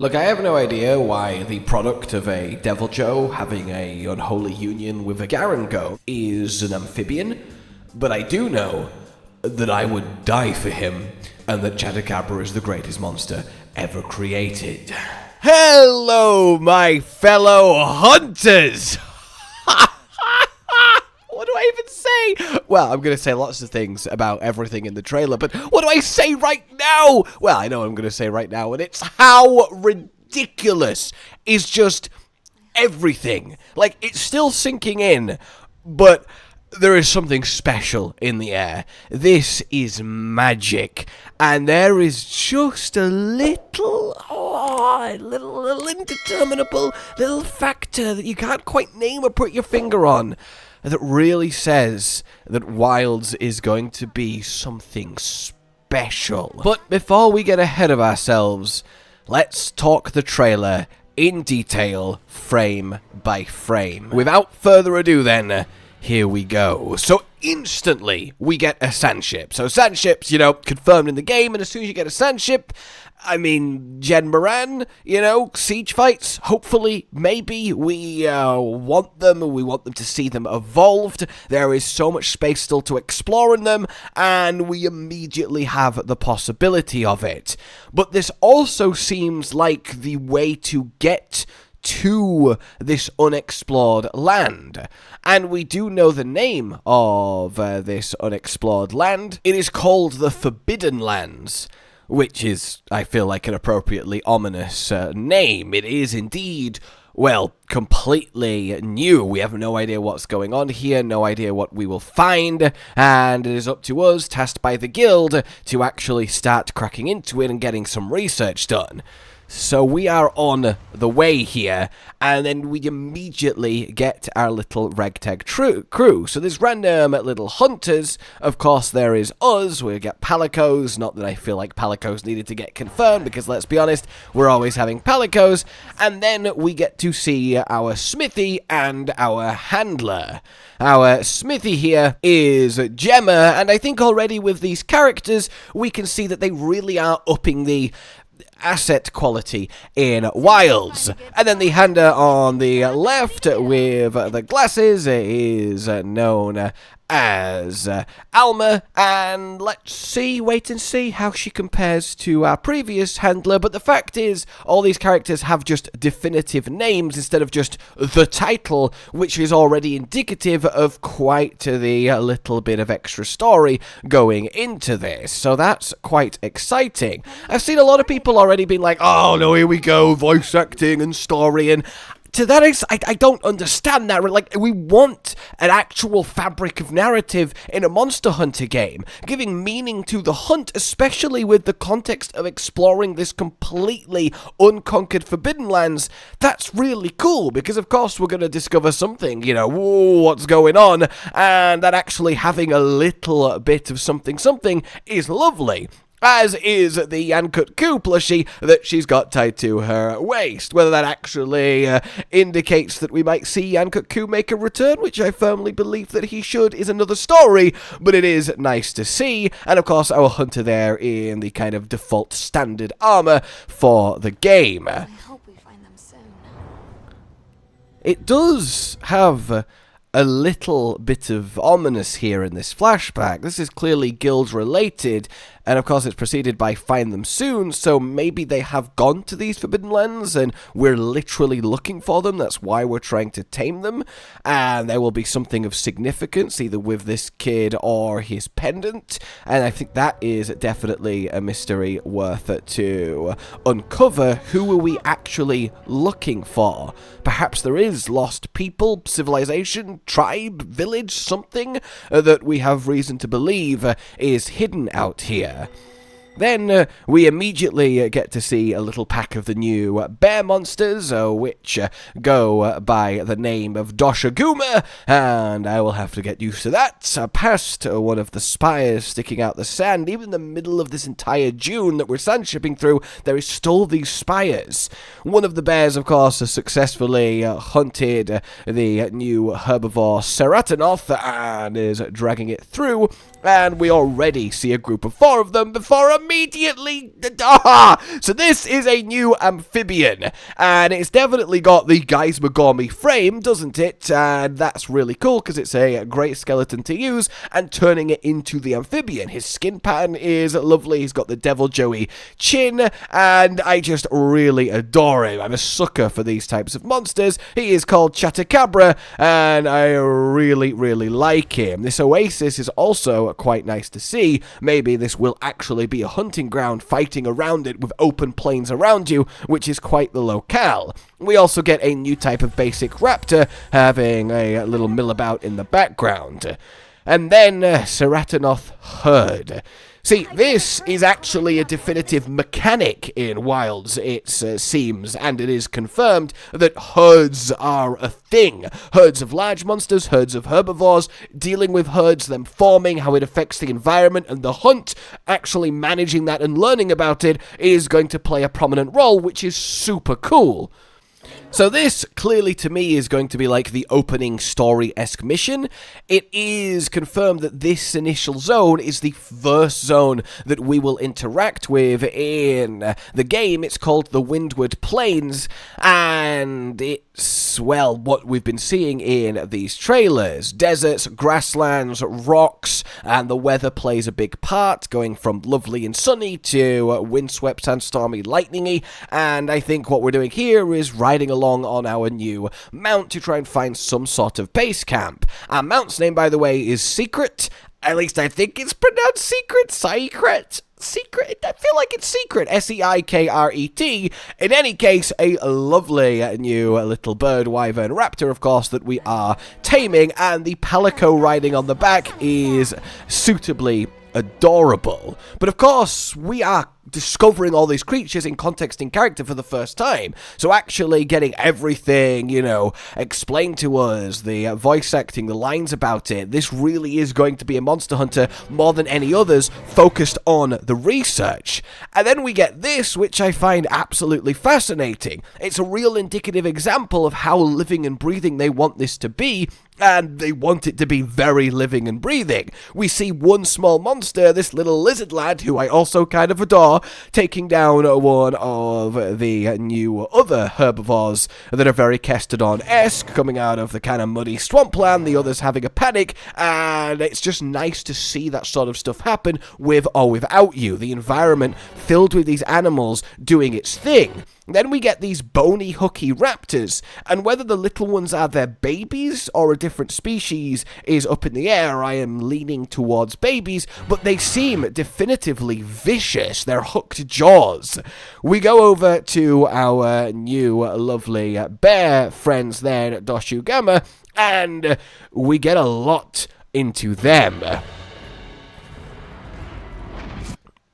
Look, I have no idea why the product of a Devil Joe having a unholy union with a Garango is an amphibian, but I do know that I would die for him, and that Chatacabra is the greatest monster ever created. Hello, my fellow hunters! What do I even say? Well, I'm going to say lots of things about everything in the trailer, but what do I say right now? Well, I know what I'm going to say right now, and it's how ridiculous is just everything. Like, it's still sinking in, but there is something special in the air. This is magic, and there is just a little indeterminable little factor that you can't quite name or put your finger on that really says that Wilds is going to be something special. But before we get ahead of ourselves, let's talk the trailer in detail, frame by frame. Without further ado then, here we go. So instantly, we get a sandship. So sandships, confirmed in the game, and as soon as you get a sandship, I mean, Gen siege fights, hopefully, maybe, we want them, and we want them to see them evolved. There is so much space still to explore in them, and we immediately have the possibility of it. But this also seems like the way to get to this unexplored land. And we do know the name of this unexplored land. It is called the Forbidden Lands, which is, I feel like, an appropriately ominous name. It is indeed, well, completely new. We have no idea what's going on here, no idea what we will find, and it is up to us, tasked by the guild, to actually start cracking into it and getting some research done. So we are on the way here, and then we immediately get our little ragtag crew. So there's random little hunters. Of course, there is us. We get palicos. Not that I feel like palicos needed to get confirmed, because let's be honest, we're always having palicos. And then we get to see our smithy and our handler. Our smithy here is Gemma, and I think already with these characters, we can see that they really are upping the asset quality in Wilds. And then the handler on the left with the glasses is known as Alma, and let's wait and see how she compares to our previous handler. But the fact is, all these characters have just definitive names instead of just the title, which is already indicative of quite the little bit of extra story going into this. So that's quite exciting. I've seen a lot of people already being like, oh no, here we go, voice acting and story, and to that extent, I don't understand that. Like, we want an actual fabric of narrative in a Monster Hunter game, giving meaning to the hunt, especially with the context of exploring this completely unconquered Forbidden Lands. That's really cool, because of course we're going to discover something, whoa, what's going on, and that actually having a little bit of something is lovely. As is the Yian plushie that she's got tied to her waist. Whether that actually indicates that we might see Yian make a return, which I firmly believe that he should, is another story, but it is nice to see. And of course, our hunter there in the kind of default standard armor for the game. I hope we find them soon. It does have a little bit of ominous here in this flashback. This is clearly guild related, and of course it's preceded by find them soon, so maybe they have gone to these Forbidden Lands and we're literally looking for them. That's why we're trying to tame them, and there will be something of significance either with this kid or his pendant, and I think that is definitely a mystery worth it to uncover. Who are we actually looking for? Perhaps there is lost people, civilization, tribe, village, something that we have reason to believe is hidden out here. Then we immediately get to see a little pack of the new bear monsters, which go by the name of doshaguma, and I will have to get used to that. Past one of the spires sticking out the sand, even in the middle of this entire dune that we're sandshipping through, there is still these spires. One of the bears, of course, has successfully hunted the new herbivore ceratonoth and is dragging it through. and we already see a group of 4 of them before immediately... So this is a new amphibian, and it's definitely got the Guys Magormi frame, doesn't it? And that's really cool, because it's a great skeleton to use, and turning it into the amphibian. His skin pattern is lovely, he's got the Devil Joey chin, and I just really adore him. I'm a sucker for these types of monsters. He is called Chatacabra, and I really, really like him. This oasis is also quite nice to see. Maybe this will actually be a hunting ground, fighting around it with open plains around you, which is quite the locale. We also get a new type of basic raptor, having a little millabout in the background. And then ceratonoth herd. See, this is actually a definitive mechanic in Wilds, it seems, and it is confirmed that herds are a thing. Herds of large monsters, herds of herbivores, dealing with herds, them forming, how it affects the environment and the hunt, actually managing that and learning about it is going to play a prominent role, which is super cool. So this, clearly to me, is going to be like the opening story-esque mission. It is confirmed that this initial zone is the first zone that we will interact with in the game. It's called the Windward Plains, and it's, well, what we've been seeing in these trailers. Deserts, grasslands, rocks, and the weather plays a big part, going from lovely and sunny to windswept and stormy, lightningy, and I think what we're doing here is riding along on our new mount to try and find some sort of base camp. Our mount's name, by the way, is Seikret. At least I think it's pronounced Secret. Seikret. Secret. I feel like it's Secret. S-E-I-K-R-E-T. In any case, a lovely new little bird, wyvern, raptor, of course, that we are taming, and the palico riding on the back is suitably adorable. But of course, we are discovering all these creatures in context and character for the first time. So actually getting everything, you know, explained to us, the voice acting, the lines about it, this really is going to be a Monster Hunter more than any others focused on the research. And then we get this, which I find absolutely fascinating. It's a real indicative example of how living and breathing they want this to be, and they want it to be very living and breathing. We see one small monster, this little lizard lad, who I also kind of adore, taking down one of the new other herbivores that are very Kestodon-esque, coming out of the kind of muddy swampland, the others having a panic, and it's just nice to see that sort of stuff happen with or without you. The environment filled with these animals doing its thing. Then we get these bony, hooky raptors, and whether the little ones are their babies or a different species is up in the air. I am leaning towards babies, but they seem definitively vicious. They're hooked jaws. We go over to our new lovely bear friends there at doshaguma, and we get a lot into them.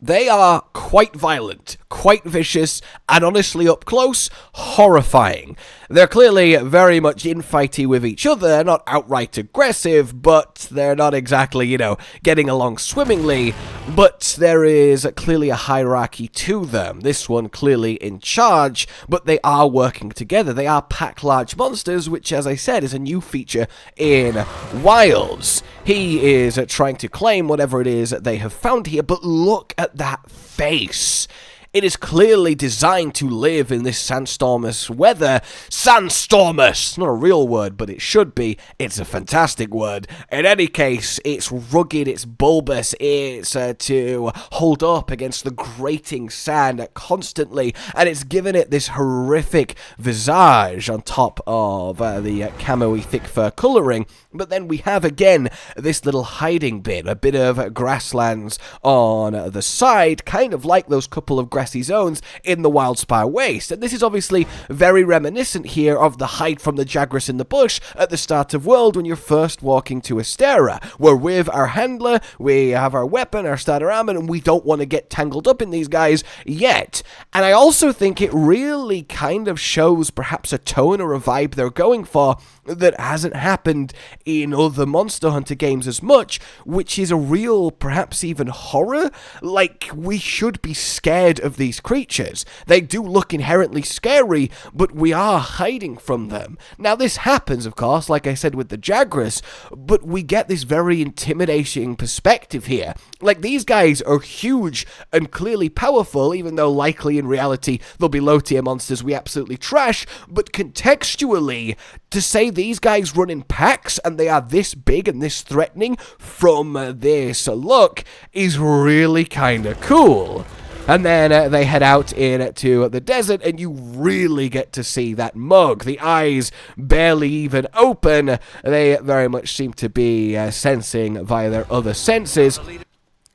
They are quite violent, quite vicious, and honestly up close, horrifying. They're clearly very much infighty with each other, not outright aggressive, but they're not exactly, you know, getting along swimmingly, but there is clearly a hierarchy to them. This one clearly in charge, but they are working together. They are pack-large monsters, which, as I said, is a new feature in Wilds. He is trying to claim whatever it is they have found here, but look at that face. It is clearly designed to live in this sandstormous weather. Sandstormous! Not a real word, but it should be. It's a fantastic word. In any case, it's rugged, it's bulbous, it's to hold up against the grating sand constantly, and it's given it this horrific visage on top of the camo-y thick fur colouring. But then we have, again, this little hiding bit, a bit of grasslands on the side, kind of like those couple of grassy zones in the Wildspire Waste. And this is obviously very reminiscent here of the hide from the Jagras in the bush at the start of World when you're first walking to Astera. We're with our handler, we have our weapon, our starter armor, and we don't want to get tangled up in these guys yet. And I also think it really kind of shows perhaps a tone or a vibe they're going for that hasn't happened in other Monster Hunter games as much, which is a real, perhaps even horror. Like, we should be scared of of these creatures. They do look inherently scary, but we are hiding from them. Now, this happens, of course, like I said with the Jagras, but we get this very intimidating perspective here. Like, these guys are huge and clearly powerful, even though likely in reality they'll be low-tier monsters we absolutely trash, but contextually, to say these guys run in packs and they are this big and this threatening from this look is really kind of cool. And then they head out into the desert, and you really get to see that mug. The eyes barely even open. They very much seem to be sensing via their other senses.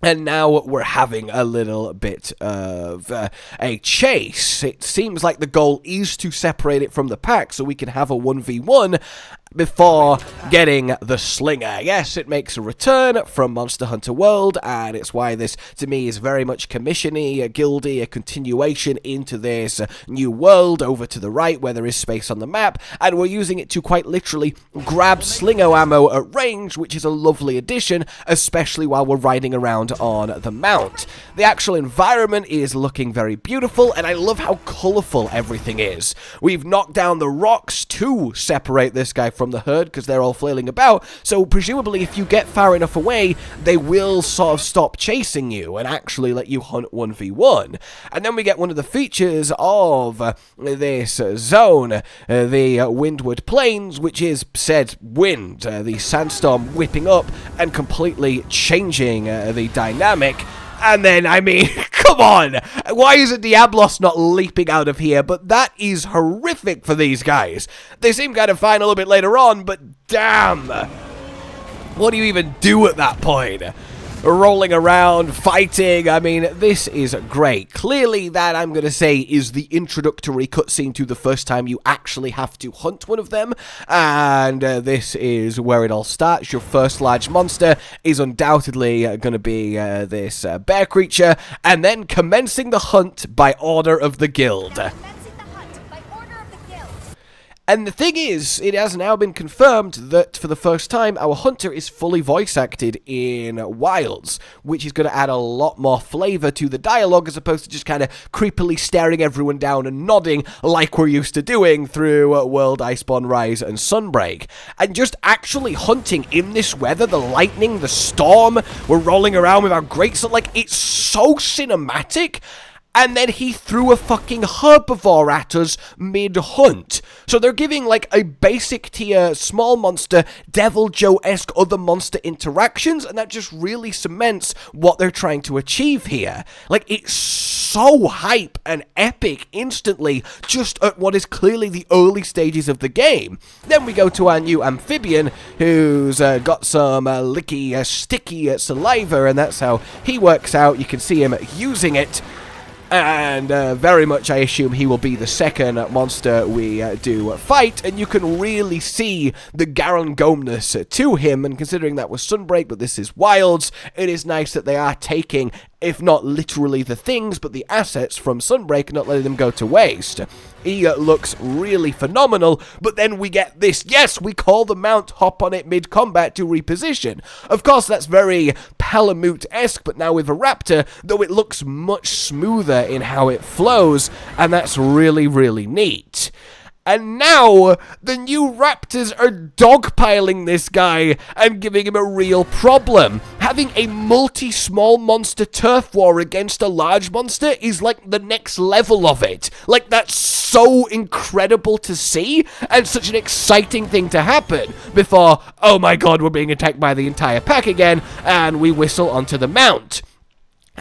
And now we're having a little bit of a chase. It seems like the goal is to separate it from the pack so we can have a 1v1 before getting the slinger. Yes, it makes a return from Monster Hunter World, and it's why this, to me, is very much commission-y, guildy, a continuation into this new world over to the right where there is space on the map, and we're using it to quite literally grab slinger ammo at range, which is a lovely addition, especially while we're riding around on the mount. The actual environment is looking very beautiful, and I love how colourful everything is. We've knocked down the rocks to separate this guy from the herd because they're all flailing about, so presumably if you get far enough away, they will sort of stop chasing you and actually let you hunt 1v1. And then we get one of the features of this zone, the windward plains, which is said wind, the sandstorm whipping up and completely changing the dynamic. And then, I mean, come on! Why isn't Diablos not leaping out of here? But that is horrific for these guys. They seem kind of fine a little bit later on, but damn! What do you even do at that point? Rolling around, fighting, I mean, this is great. Clearly, that, I'm going to say, is the introductory cutscene to the first time you actually have to hunt one of them, and this is where it all starts. Your first large monster is undoubtedly going to be this bear creature, and then commencing the hunt by order of the guild. And the thing is, it has now been confirmed that for the first time, our hunter is fully voice acted in Wilds, which is going to add a lot more flavor to the dialogue as opposed to just kind of creepily staring everyone down and nodding like we're used to doing through World, Iceborne, Rise, and Sunbreak. And just actually hunting in this weather, the lightning, the storm, we're rolling around with our greatsword, like, it's so cinematic. And then he threw a fucking herbivore at us mid-hunt. So they're giving, like, a basic tier, small monster, Devil Joe-esque other monster interactions, and that just really cements what they're trying to achieve here. Like, it's so hype and epic instantly, just at what is clearly the early stages of the game. Then we go to our new amphibian, who's got some licky, sticky saliva, and that's how he works out. You can see him using it. And very much I assume he will be the second monster we do fight, and you can really see the Garangomness to him, and considering that was Sunbreak, but this is Wilds, it is nice that they are taking, if not literally the things, but the assets from Sunbreak and not letting them go to waste. He looks really phenomenal, but then we get this, yes, we call the mount, hop on it mid-combat to reposition. Of course, that's very Palamute-esque, but now with a raptor, though it looks much smoother in how it flows, and that's really, really neat. And now, the new raptors are dogpiling this guy and giving him a real problem. Having a multi-small monster turf war against a large monster is like the next level of it. Like, that's so incredible to see, and such an exciting thing to happen before, oh my god, we're being attacked by the entire pack again, and we whistle onto the mount.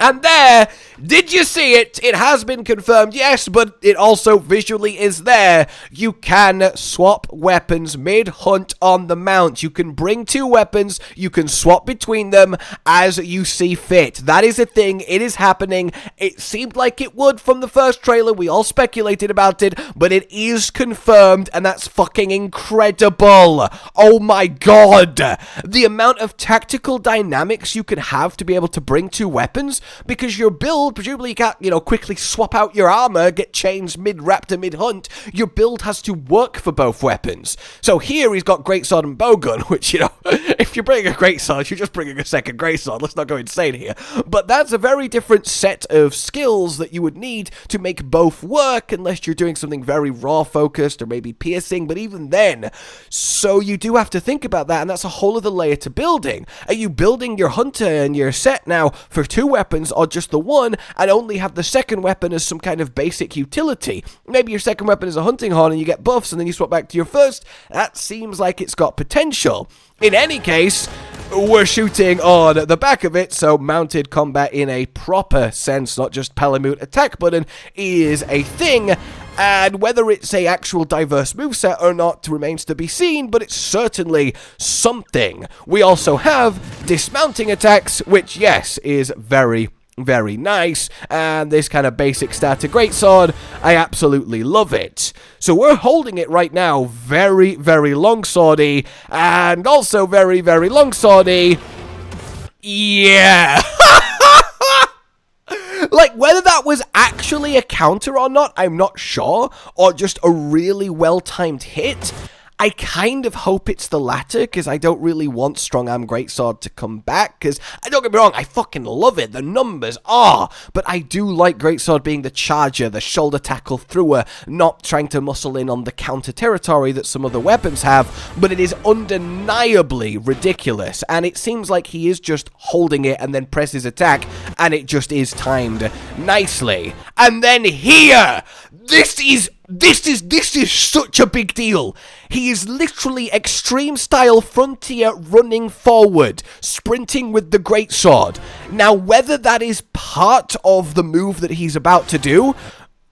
And there, did you see it? It has been confirmed, yes, but it also visually is there. You can swap weapons mid-hunt on the mount. You can bring two weapons, you can swap between them as you see fit. That is a thing, it is happening. It seemed like it would from the first trailer, we all speculated about it, but it is confirmed, and that's fucking incredible. Oh my god. The amount of tactical dynamics you can have to be able to bring two weapons, because your build build. Presumably you can't, you know, quickly swap out your armor, get changed mid-raptor, mid-hunt. Your build has to work for both weapons. So here he's got greatsword and bowgun, which, you know, if you're bringing a greatsword, you're just bringing a second greatsword. Let's not go insane here. But that's a very different set of skills that you would need to make both work, unless you're doing something very raw-focused or maybe piercing, but even then. So you do have to think about that, and that's a whole other layer to building. Are you building your hunter and your set now for 2 weapons or just the one, and only have the second weapon as some kind of basic utility? Maybe your second weapon is a hunting horn and you get buffs and then you swap back to your first. That seems like it's got potential. In any case, we're shooting on the back of it, so mounted combat in a proper sense, not just palamute attack button, is a thing. And whether it's a actual diverse moveset or not remains to be seen, but it's certainly something. We also have dismounting attacks, which, yes, is very nice, and this kind of basic starter greatsword, I absolutely love it. So we're holding it right now very longswordy, and also very longswordy. Yeah. Like, whether that was actually a counter or not, I'm not sure, or just a really well-timed hit. I kind of hope it's the latter, because I don't really want Strong Arm Greatsword to come back, because, don't get me wrong, I fucking love it, the numbers are, but I do like Greatsword being the charger, the shoulder tackle thrower, not trying to muscle in on the counter territory that some other weapons have, but it is undeniably ridiculous, and it seems like he is just holding it and then presses attack, and it just is timed nicely. And then here, this is such a big deal. He is literally extreme style frontier running forward, sprinting with the greatsword. Now, whether that is part of the move that he's about to do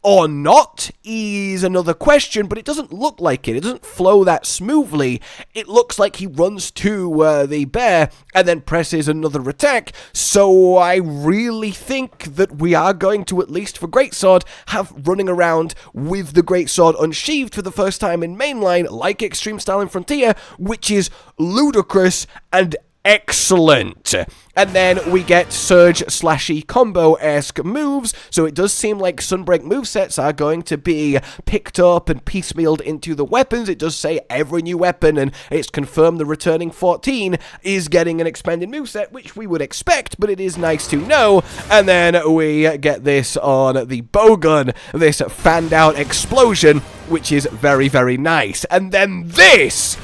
or not is another question, but it doesn't look like it. It doesn't flow that smoothly. It looks like he runs to the bear and then presses another attack, so I really think that we are going to, at least for Greatsword, have running around with the Greatsword unsheathed for the first time in mainline, like Extreme Style in Frontier, which is ludicrous and excellent. And then we get surge slashy combo-esque moves, so it does seem like Sunbreak movesets are going to be picked up and piecemealed into the weapons. It does say every new weapon, and it's confirmed the returning 14 is getting an expanded moveset, which we would expect, but it is nice to know. And then we get this on the bowgun, this fanned out explosion, which is very nice. And then this!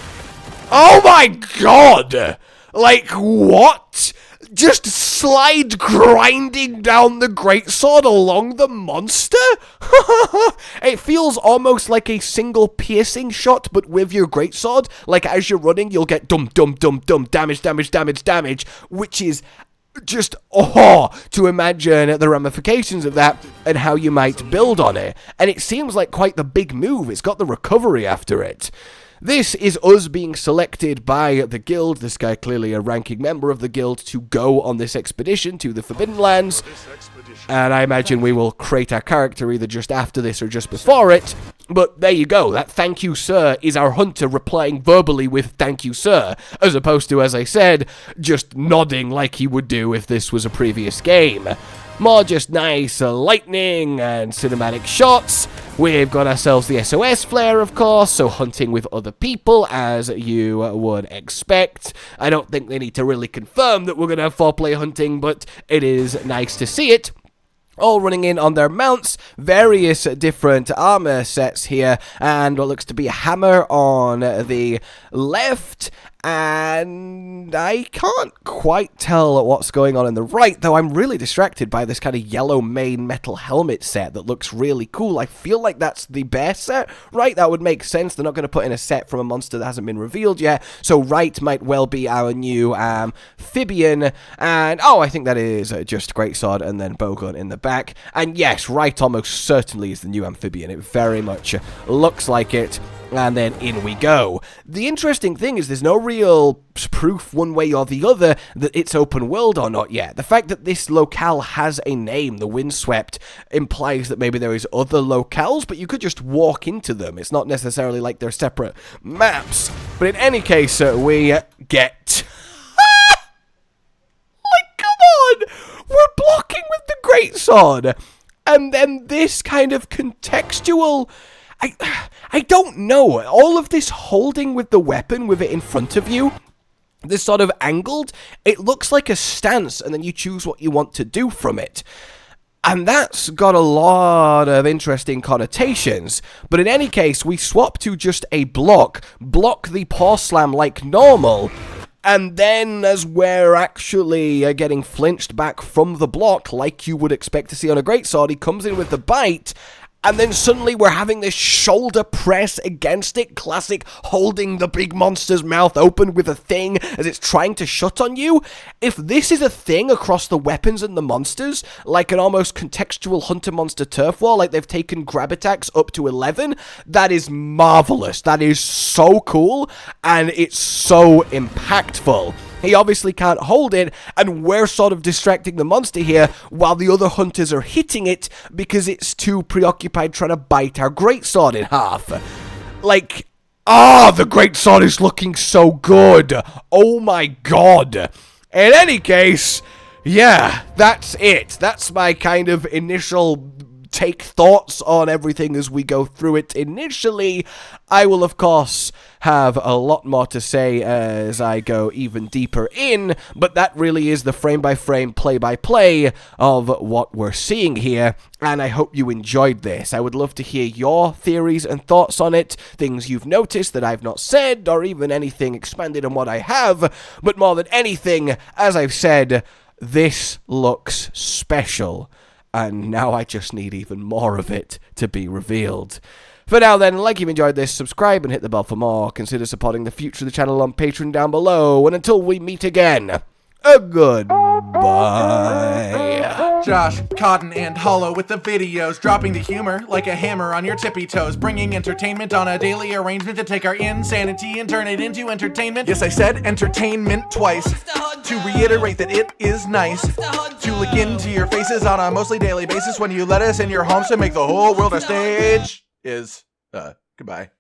Oh my god! Like, what? Just slide grinding down the greatsword along the monster? It feels almost like a single piercing shot, but with your greatsword. Like, as you're running, you'll get dum, damage, which is just, to imagine the ramifications of that and how you might build on it. And it seems like quite the big move. It's got the recovery after it. This is us being selected by the guild, this guy clearly a ranking member of the guild, to go on this expedition to the Forbidden Lands, and I imagine we will create our character either just after this or just before it, but there you go, that thank you sir is our hunter replying verbally with thank you sir, as opposed to, as I said, just nodding like he would do if this was a previous game. More just nice lightning and cinematic shots. We've got ourselves the SOS flare, of course, so hunting with other people, as you would expect. I don't think they need to really confirm that we're going to have 4-player hunting, but it is nice to see it. All running in on their mounts, various different armor sets here, and what looks to be a hammer on the left, and I can't quite tell what's going on in the right, though I'm really distracted by this kind of yellow mane metal helmet set that looks really cool. I feel like that's the bear set, right? That would make sense. They're not going to put in a set from a monster that hasn't been revealed yet, so right might well be our new amphibian, and I think that is just greatsword and then bowgun in the back, and yes, right almost certainly is the new amphibian. It very much looks like it. And then in we go. The interesting thing is there's no real proof one way or the other that it's open world or not yet. The fact that this locale has a name, the Windswept, implies that maybe there is other locales, but you could just walk into them. It's not necessarily like they're separate maps. But in any case, we get... Like, come on! We're blocking with the greatsword greatsword. And then this kind of contextual... I don't know. All of this holding with the weapon with it in front of you, this sort of angled, it looks like a stance, and then you choose what you want to do from it. And that's got a lot of interesting connotations. But in any case, we swap to just a block the paw slam like normal, and then as we're actually getting flinched back from the block, like you would expect to see on a greatsword, he comes in with the bite, and then suddenly we're having this shoulder press against it, classic holding the big monster's mouth open with a thing as it's trying to shut on you. If this is a thing across the weapons and the monsters, like an almost contextual hunter-monster turf war, like they've taken grab attacks up to 11, that is marvelous. That is so cool, and it's so impactful. He obviously can't hold it, and we're sort of distracting the monster here while the other hunters are hitting it because it's too preoccupied trying to bite our greatsword in half. Like, the greatsword is looking so good. Oh my god. In any case, yeah, that's it. That's my kind of initial take thoughts on everything as we go through it. Initially, I will of course have a lot more to say as I go even deeper in, but that really is the frame-by-frame, play-by-play of what we're seeing here, and I hope you enjoyed this. I would love to hear your theories and thoughts on it, things you've noticed that I've not said, or even anything expanded on what I have, but more than anything, as I've said, this looks special. And now I just need even more of it to be revealed. For now then, like you've enjoyed this, subscribe and hit the bell for more. Consider supporting the future of the channel on Patreon down below. And until we meet again, a goodbye. Josh, Cotton, and Hollow with the videos, dropping the humor like a hammer on your tippy toes, bringing entertainment on a daily arrangement to take our insanity and turn it into entertainment. Yes, I said entertainment twice, to reiterate that it is nice to look into your faces on a mostly daily basis when you let us in your homes to make the whole world a stage. Goodbye.